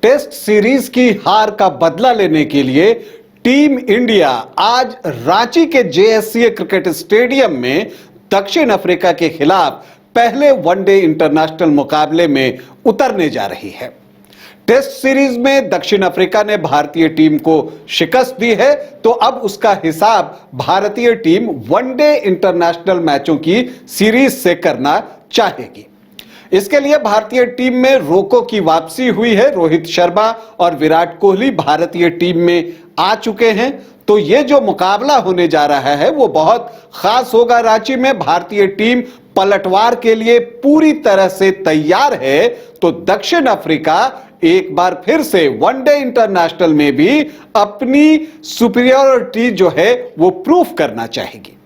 Test series की हार का बदला लेने के लिए टीम इंडिया आज रांची के जेएससीए क्रिकेट स्टेडियम में दक्षिण अफ्रीका के खिलाफ पहले वनडे इंटरनेशनल मुकाबले में उतरने जा रही है। टेस्ट सीरीज में दक्षिण अफ्रीका ने भारतीय टीम को शिकस्त दी है, तो अब उसका हिसाब भारतीय टीम वनडे इंटरनेशनल मैचों की सीरीज से करना चाहेगी। इसके लिए भारतीय टीम में रोको की वापसी हुई है। रोहित शर्मा और विराट कोहली भारतीय टीम में आ चुके हैं, तो ये जो मुकाबला होने जा रहा है वो बहुत खास होगा। रांची में भारतीय टीम पलटवार के लिए पूरी तरह से तैयार है, तो दक्षिण अफ्रीका एक बार फिर से वनडे इंटरनेशनल में भी अपनी सुपीरियरिटी जो है वो प्रूफ करना चाहेगी।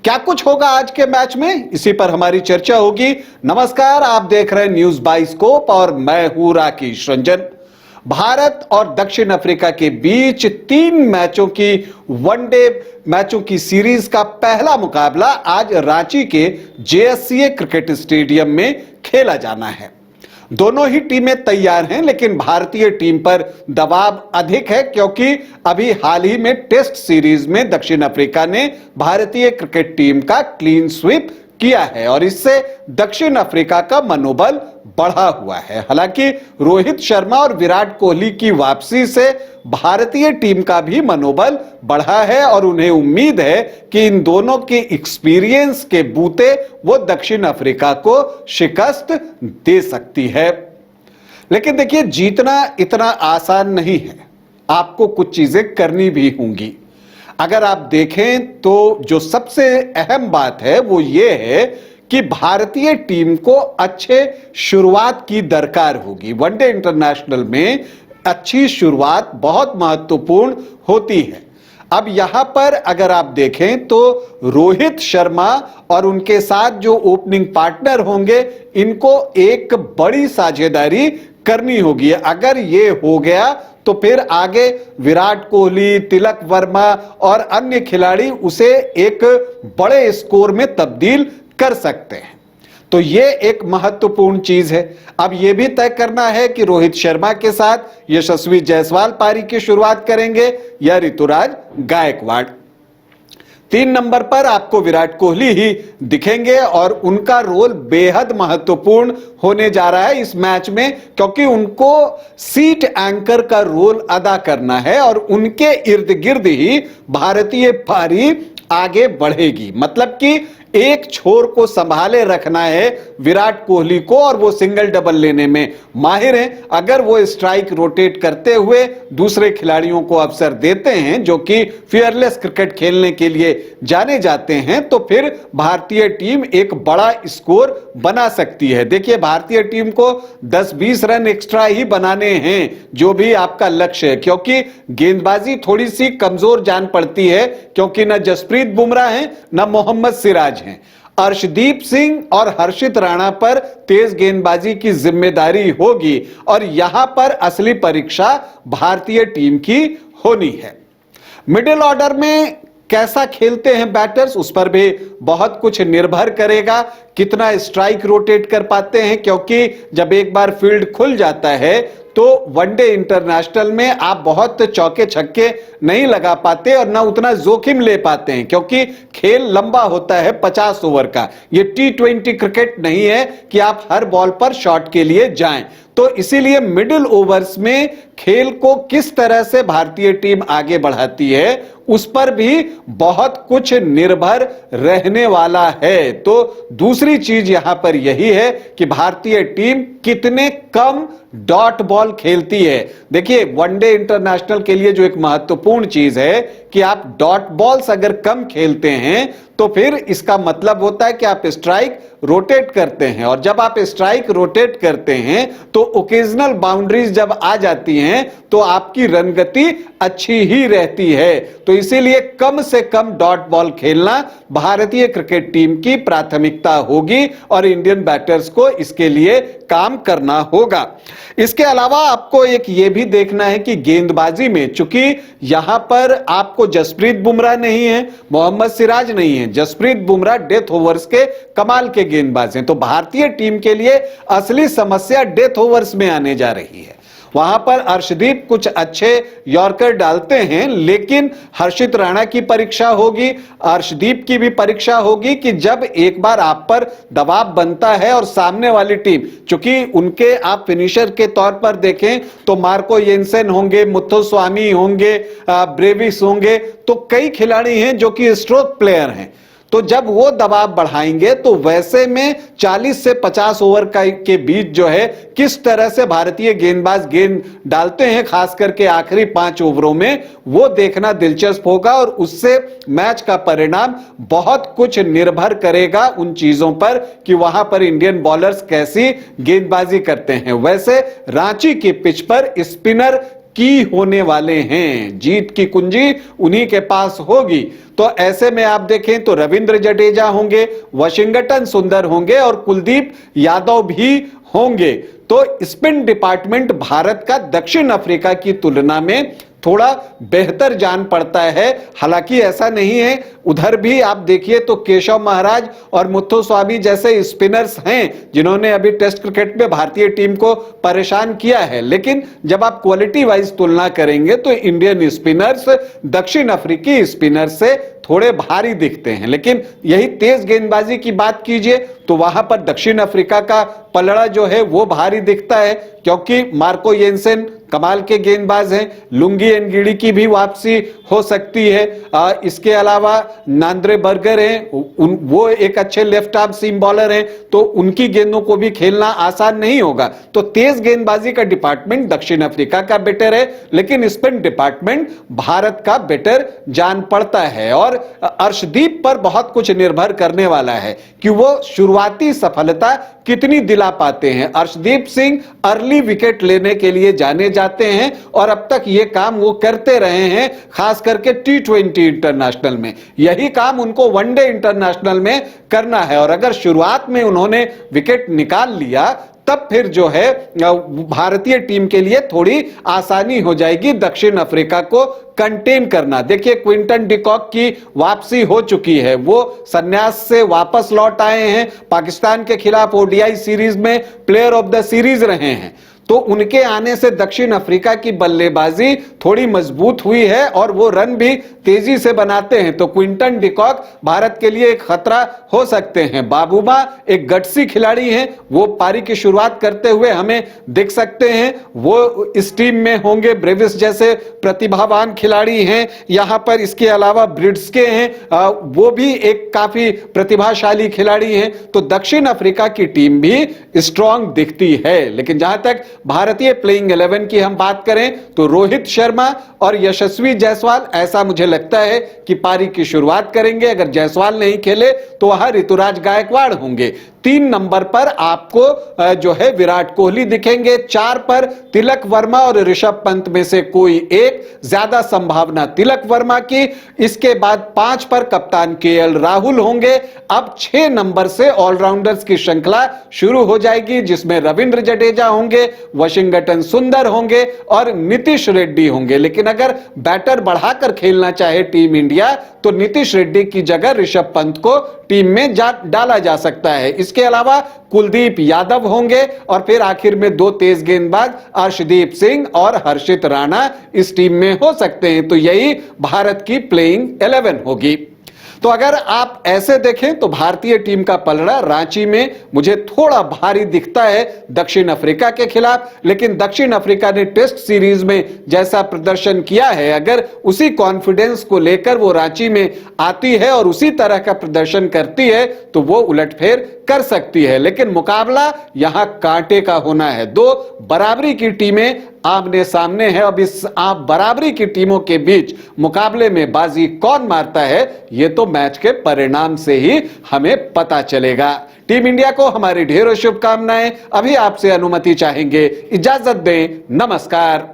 क्या कुछ होगा आज के मैच में, इसी पर हमारी चर्चा होगी। नमस्कार, आप देख रहे हैं न्यूज बाय स्कोप और मैं हूं राकेश रंजन। भारत और दक्षिण अफ्रीका के बीच 3 मैचों की वनडे मैचों की सीरीज का पहला मुकाबला आज रांची के जेएससीए क्रिकेट स्टेडियम में खेला जाना है। दोनों ही टीमें तैयार हैं, लेकिन भारतीय टीम पर दबाव अधिक है क्योंकि अभी हाल ही में टेस्ट सीरीज में दक्षिण अफ्रीका ने भारतीय क्रिकेट टीम का क्लीन स्वीप किया है और इससे दक्षिण अफ्रीका का मनोबल बढ़ा हुआ है। हालांकि रोहित शर्मा और विराट कोहली की वापसी से भारतीय टीम का भी मनोबल बढ़ा है और उन्हें उम्मीद है कि इन दोनों के एक्सपीरियंस के बूते वो दक्षिण अफ्रीका को शिकस्त दे सकती है। लेकिन देखिए, जीतना इतना आसान नहीं है, आपको कुछ चीजें करनी भी होंगी। अगर आप देखें तो जो सबसे अहम बात है वो ये है कि भारतीय टीम को अच्छे शुरुआत की दरकार होगी। वनडे इंटरनेशनल में अच्छी शुरुआत बहुत महत्वपूर्ण होती है। अब यहां पर अगर आप देखें तो रोहित शर्मा और उनके साथ जो ओपनिंग पार्टनर होंगे, इनको एक बड़ी साझेदारी करनी होगी। अगर ये हो गया तो फिर आगे विराट कोहली, तिलक वर्मा और अन्य खिलाड़ी उसे एक बड़े स्कोर में तब्दील कर सकते हैं। तो ये एक महत्वपूर्ण चीज है। अब यह भी तय करना है कि रोहित शर्मा के साथ यशस्वी जायसवाल पारी की शुरुआत करेंगे या ऋतुराज गायकवाड़। 3 नंबर पर आपको विराट कोहली ही दिखेंगे और उनका रोल बेहद महत्वपूर्ण होने जा रहा है इस मैच में, क्योंकि उनको सीट एंकर का रोल अदा करना है और उनके इर्द गिर्द ही भारतीय पारी आगे बढ़ेगी। मतलब कि एक छोर को संभाले रखना है विराट कोहली को और वो सिंगल डबल लेने में माहिर हैं। अगर वो स्ट्राइक रोटेट करते हुए दूसरे खिलाड़ियों को अवसर देते हैं जो कि फियरलेस क्रिकेट खेलने के लिए जाने जाते हैं, तो फिर भारतीय टीम एक बड़ा स्कोर बना सकती है। देखिए, भारतीय टीम को 10-20 रन एक्स्ट्रा ही बनाने हैं, जो भी आपका लक्ष्य है, क्योंकि गेंदबाजी थोड़ी सी कमजोर जान पड़ती है, क्योंकि न जसप्रीत बुमराह हैं न मोहम्मद सिराज हैं। अर्शदीप सिंह और हर्षित राणा पर तेज गेंदबाजी की जिम्मेदारी होगी और यहां पर असली परीक्षा भारतीय टीम की होनी है। मिडिल ऑर्डर में कैसा खेलते हैं बैटर्स, उस पर भी बहुत कुछ निर्भर करेगा। कितना स्ट्राइक रोटेट कर पाते हैं, क्योंकि जब एक बार फील्ड खुल जाता है तो वनडे इंटरनेशनल में आप बहुत चौके छक्के नहीं लगा पाते और ना उतना जोखिम ले पाते हैं, क्योंकि खेल लंबा होता है 50 ओवर का। ये T20 क्रिकेट नहीं है कि आप हर बॉल पर शॉट के लिए जाएं। तो इसीलिए मिडिल ओवर्स में खेल को किस तरह से भारतीय टीम आगे बढ़ाती है उस पर भी बहुत कुछ निर्भर रहने वाला है। तो दूसरी चीज यहां पर यही है कि भारतीय टीम कितने कम डॉट बॉल खेलती है। देखिए, वनडे इंटरनेशनल के लिए जो एक महत्वपूर्ण चीज है कि आप डॉट बॉल्स अगर कम खेलते हैं तो फिर इसका मतलब होता है कि आप स्ट्राइक रोटेट करते हैं, और जब आप स्ट्राइक रोटेट करते हैं तो ओकेजनल बाउंड्रीज जब आ जाती हैं तो आपकी रनगति अच्छी ही रहती है। तो इसीलिए कम से कम डॉट बॉल खेलना भारतीय क्रिकेट टीम की प्राथमिकता होगी और इंडियन बैटर्स को इसके लिए काम करना होगा। इसके अलावा आपको एक ये भी देखना है कि गेंदबाजी में, चूंकि यहां पर आपको जसप्रीत बुमराह नहीं है, मोहम्मद सिराज नहीं है, जसप्रीत बुमराह डेथ ओवर्स के कमाल के गेंदबाज हैं, तो भारतीय टीम के लिए असली समस्या डेथ ओवर्स में आने जा रही है। वहां पर अर्शदीप कुछ अच्छे यॉर्कर डालते हैं, लेकिन हर्षित राणा की परीक्षा होगी, अर्शदीप की भी परीक्षा होगी कि जब एक बार आप पर दबाव बनता है और सामने वाली टीम, चूंकि उनके आप फिनिशर के तौर पर देखें तो मार्को येंसेन होंगे, मुत्थुस्वामी होंगे, ब्रेविस होंगे, तो कई खिलाड़ी हैं जो कि स्ट्रोक प्लेयर हैं। तो जब वो दबाव बढ़ाएंगे तो वैसे में 40 से 50 ओवर के बीच जो है किस तरह से भारतीय गेंदबाज गेंद डालते हैं, खास करके आखिरी 5 ओवरों में, वो देखना दिलचस्प होगा और उससे मैच का परिणाम बहुत कुछ निर्भर करेगा उन चीजों पर कि वहां पर इंडियन बॉलर्स कैसी गेंदबाजी करते हैं। वैसे रांची की पिच पर स्पिनर की होने वाले हैं, जीत की कुंजी उन्हीं के पास होगी। तो ऐसे में आप देखें तो रविंद्र जडेजा होंगे, वाशिंगटन सुंदर होंगे और कुलदीप यादव भी होंगे। तो स्पिन डिपार्टमेंट भारत का दक्षिण अफ्रीका की तुलना में थोड़ा बेहतर जान पड़ता है। हालांकि ऐसा नहीं है, उधर भी आप देखिए तो केशव महाराज और मुत्थुस्वामी जैसे स्पिनर्स हैं जिन्होंने अभी टेस्ट क्रिकेट में भारतीय टीम को परेशान किया है, लेकिन जब आप क्वालिटी वाइज तुलना करेंगे तो इंडियन स्पिनर्स दक्षिण अफ्रीकी स्पिनर से थोड़े भारी दिखते हैं। लेकिन यही तेज गेंदबाजी की बात कीजिए तो वहां पर दक्षिण अफ्रीका का पलड़ा जो है वो भारी दिखता है, क्योंकि मार्को येंसेन कमाल के गेंदबाज हैं, लुंगी एनगिडी की भी वापसी हो सकती है, इसके अलावा नांद्रे बर्गर हैं, वो एक अच्छे लेफ्ट आर्म सीम बॉलर हैं, तो उनकी गेंदों को भी खेलना आसान नहीं होगा। तो तेज गेंदबाजी का डिपार्टमेंट दक्षिण अफ्रीका का बेटर है, लेकिन स्पिन डिपार्टमेंट भारत का बेटर जान पड़ता है। और अर्शदीप पर बहुत कुछ निर्भर करने वाला है कि वो शुरुआती सफलता कितनी दिला पाते हैं। अर्शदीप सिंह अर्ली विकेट लेने के लिए जाने जाते हैं और अब तक ये काम वो करते रहे हैं, खास करके T20 इंटरनेशनल में। यही काम उनको वनडे इंटरनेशनल में करना है और अगर शुरुआत में उन्होंने विकेट निकाल लिया तब फिर जो है भारतीय टीम के लिए थोड़ी आसानी हो जाएगी दक्षिण अफ्रीका को कंटेन करना। देखिए क्विंटन डिकॉक की वापसी हो चुकी है, वो संन्यास से वापस लौट आए हैं, पाकिस्तान के खिलाफ ओडीआई सीरीज में प्लेयर ऑफ द सीरीज रहे हैं। तो उनके आने से दक्षिण अफ्रीका की बल्लेबाजी थोड़ी मजबूत हुई है और वो रन भी तेजी से बनाते हैं। तो क्विंटन डिकॉक भारत के लिए एक खतरा हो सकते हैं। बाबूमा एक गट्सी खिलाड़ी हैं, वो पारी की शुरुआत करते हुए हमें दिख सकते हैं, वो इस टीम में होंगे। ब्रेविस जैसे प्रतिभावान खिलाड़ी हैं यहां पर, इसके अलावा ब्रिड्सके हैं, वो भी एक काफी प्रतिभाशाली खिलाड़ी हैं। तो दक्षिण अफ्रीका की टीम भी स्ट्रांग दिखती है। लेकिन जहां तक भारतीय प्लेइंग 11 की हम बात करें तो रोहित शर्मा और यशस्वी जायसवाल, ऐसा मुझे लगता है कि पारी की शुरुआत करेंगे। अगर जायसवाल नहीं खेले तो वहां ऋतुराज गायकवाड़ होंगे। 3 नंबर पर आपको जो है विराट कोहली दिखेंगे, 4 पर तिलक वर्मा और ऋषभ पंत में से कोई एक, ज्यादा संभावना तिलक वर्मा की। इसके बाद 5 पर कप्तान केएल राहुल होंगे। अब 6 नंबर से ऑलराउंडर्स की श्रृंखला शुरू हो जाएगी, जिसमें रविंद्र जडेजा होंगे, वाशिंगटन सुंदर होंगे और नीतीश रेड्डी होंगे। लेकिन अगर बैटर बढ़ाकर खेलना चाहे टीम इंडिया तो नीतीश रेड्डी की जगह ऋषभ पंत को टीम में डाला जा सकता है। इसके अलावा कुलदीप यादव होंगे और फिर आखिर में 2 तेज गेंदबाज अर्शदीप सिंह और हर्षित राणा इस टीम में हो सकते हैं। तो यही भारत की प्लेइंग 11 होगी। तो अगर आप ऐसे देखें तो भारतीय टीम का पलड़ा रांची में मुझे थोड़ा भारी दिखता है दक्षिण अफ्रीका के खिलाफ। लेकिन दक्षिण अफ्रीका ने टेस्ट सीरीज में जैसा प्रदर्शन किया है, अगर उसी कॉन्फिडेंस को लेकर वो रांची में आती है और उसी तरह का प्रदर्शन करती है तो वो उलटफेर कर सकती है। लेकिन मुकाबला यहां कांटे का होना है। 2 बराबरी की टीमें आमने सामने है। अब इस आप बराबरी की टीमों के बीच मुकाबले में बाजी कौन मारता है, यह तो मैच के परिणाम से ही हमें पता चलेगा। टीम इंडिया को हमारी ढेरों शुभकामनाएं। अभी आपसे अनुमति चाहेंगे, इजाजत दें, नमस्कार।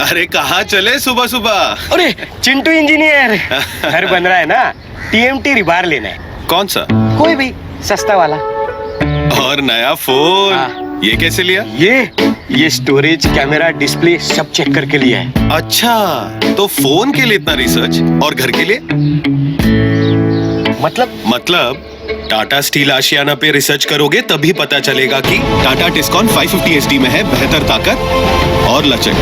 अरे कहाँ चले सुबह सुबह? अरे चिंटू इंजीनियर, घर बन रहा है ना, टीएमटी रिबार लेना है। कौन सा? कोई भी सस्ता वाला। और नया फोन? हाँ। ये कैसे लिया? ये स्टोरेज, कैमरा, डिस्प्ले सब चेक करके लिया है। अच्छा, तो फोन के लिए इतना रिसर्च और घर के लिए? मतलब टाटा स्टील आशियाना पे रिसर्च करोगे तभी पता चलेगा कि टाटा टिस्कॉन 550 एसडी में है बेहतर ताकत और लचक,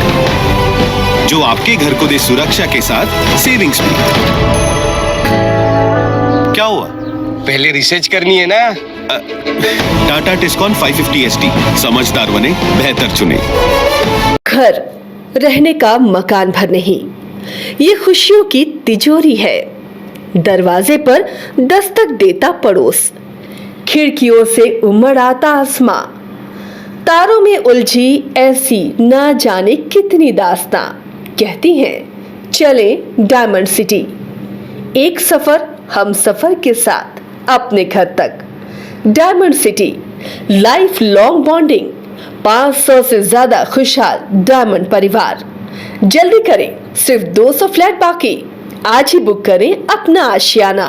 जो आपके घर को दे सुरक्षा के साथ सेविंग्स भी। क्या हुआ? पहले रिसर्च करनी है ना। टाटा टिस्कॉन 550 एसडी, समझदार बने, बेहतर चुने। घर रहने का मकान भर नहीं, ये खुशियों की तिजोरी है। दरवाजे पर दस्तक देता पड़ोस, खिड़कियों से उमड़ आता आसमां, तारों में उलझी ऐसी ना जाने कितनी दास्तां। कहती हैं चले डायमंड सिटी, एक सफर हम सफर के साथ अपने घर तक। Diamond city, life long bonding, 500 से ज्यादा खुशहाल डायमंड परिवार। जल्दी करें, सिर्फ 200 फ्लैट बाकी। आज ही बुक करें अपना आशियाना।